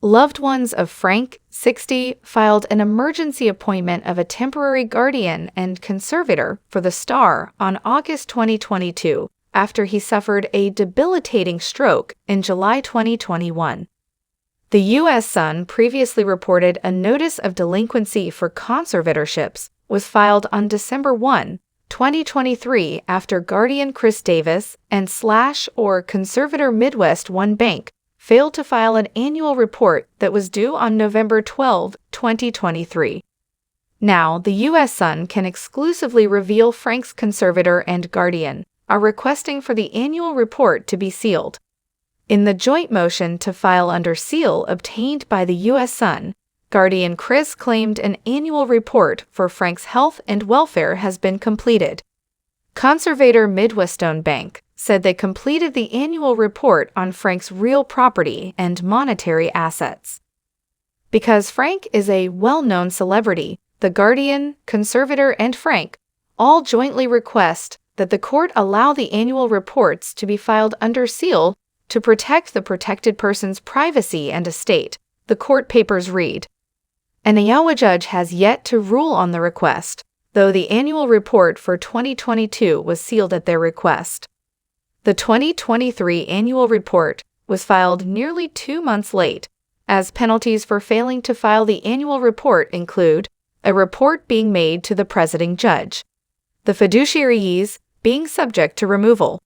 Loved ones of Frank, 60, filed an emergency appointment of a temporary guardian and conservator for the star on August 2022 after he suffered a debilitating stroke in July 2021. The U.S. Sun previously reported a notice of delinquency for conservatorships was filed on December 1, 2023 after Guardian Chris Davis and Conservator Midwest One Bank failed to file an annual report that was due on November 12, 2023. Now, the U.S. Sun can exclusively reveal Frank's conservator and guardian are requesting for the annual report to be sealed. In the joint motion to file under seal obtained by the U.S. Sun, Guardian Chris claimed an annual report for Frank's health and welfare has been completed. Conservator Midwestone Bank said they completed the annual report on Frank's real property and monetary assets. Because Frank is a well-known celebrity, the Guardian, Conservator, and Frank all jointly request that the court allow the annual reports to be filed under seal to protect the protected person's privacy and estate, the court papers read. An Iowa judge has yet to rule on the request, though the annual report for 2022 was sealed at their request. The 2023 annual report was filed nearly 2 months late, as penalties for failing to file the annual report include a report being made to the presiding judge, the fiduciaries being subject to removal,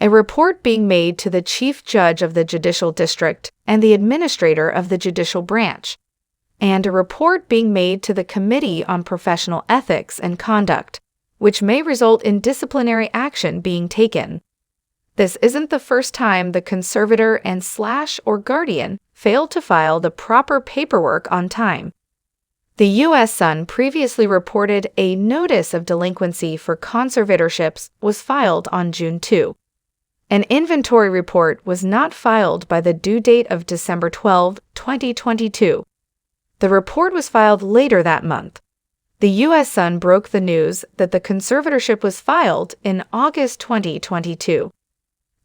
a report being made to the chief judge of the judicial district and the administrator of the judicial branch, and a report being made to the Committee on Professional Ethics and Conduct, which may result in disciplinary action being taken. This isn't the first time the conservator and guardian failed to file the proper paperwork on time. The U.S. Sun previously reported a notice of delinquency for conservatorships was filed on June 2. An inventory report was not filed by the due date of December 12, 2022. The report was filed later that month. The U.S. Sun broke the news that the conservatorship was filed in August 2022.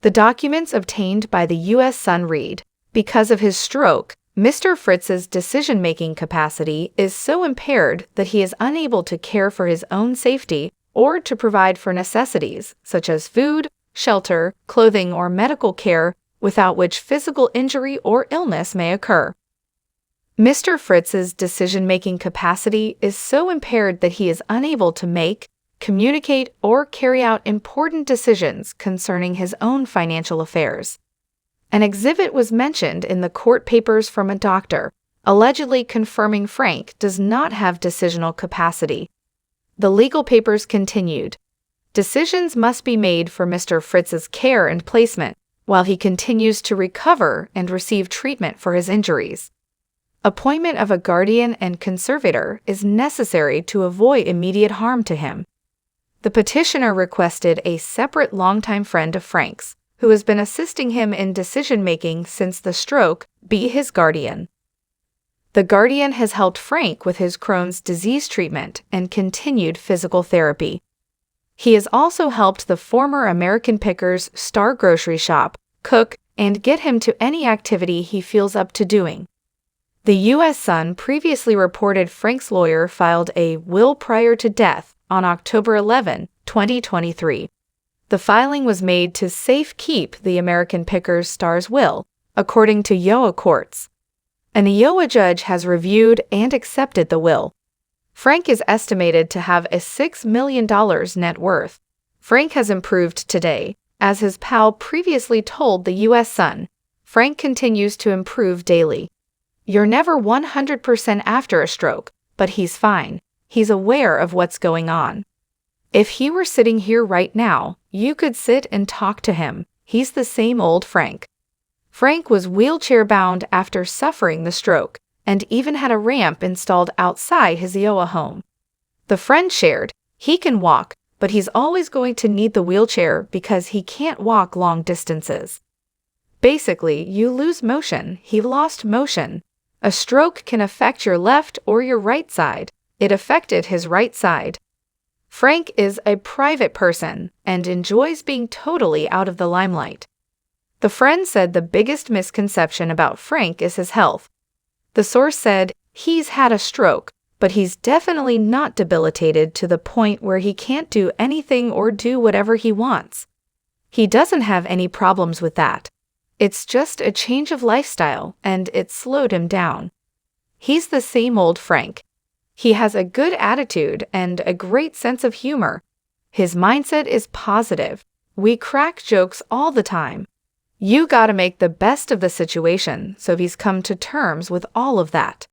The documents obtained by the U.S. Sun read, because of his stroke, Mr. Fritz's decision-making capacity is so impaired that he is unable to care for his own safety or to provide for necessities such as food, shelter, clothing, or medical care without which physical injury or illness may occur. Mr. Fritz's decision-making capacity is so impaired that he is unable to make, communicate, or carry out important decisions concerning his own financial affairs. An exhibit was mentioned in the court papers from a doctor, allegedly confirming Frank does not have decisional capacity. The legal papers continued. Decisions must be made for Mr. Fritz's care and placement while he continues to recover and receive treatment for his injuries. Appointment of a guardian and conservator is necessary to avoid immediate harm to him. The petitioner requested a separate longtime friend of Frank's, who has been assisting him in decision-making since the stroke, be his guardian. The guardian has helped Frank with his Crohn's disease treatment and continued physical therapy. He has also helped the former American Pickers Star Grocery Shop cook and get him to any activity he feels up to doing. The U.S. Sun previously reported Frank's lawyer filed a will prior to death on October 11, 2023. The filing was made to safekeep the American Pickers Star's will, according to Iowa courts. An Iowa judge has reviewed and accepted the will. Frank is estimated to have a $6 million net worth. Frank has improved today, as his pal previously told the U.S. Sun. Frank continues to improve daily. You're never 100% after a stroke, but he's fine. He's aware of what's going on. If he were sitting here right now, you could sit and talk to him. He's the same old Frank. Frank was wheelchair-bound after suffering the stroke, and even had a ramp installed outside his Iowa home. The friend shared, he can walk, but he's always going to need the wheelchair because he can't walk long distances. Basically, you lose motion. He lost motion. A stroke can affect your left or your right side. It affected his right side. Frank is a private person and enjoys being totally out of the limelight. The friend said the biggest misconception about Frank is his health. The source said he's had a stroke, but he's definitely not debilitated to the point where he can't do anything or do whatever he wants. He doesn't have any problems with that. It's just a change of lifestyle, and it slowed him down. He's the same old Frank. He has a good attitude and a great sense of humor. His mindset is positive. We crack jokes all the time. You gotta make the best of the situation, so he's come to terms with all of that.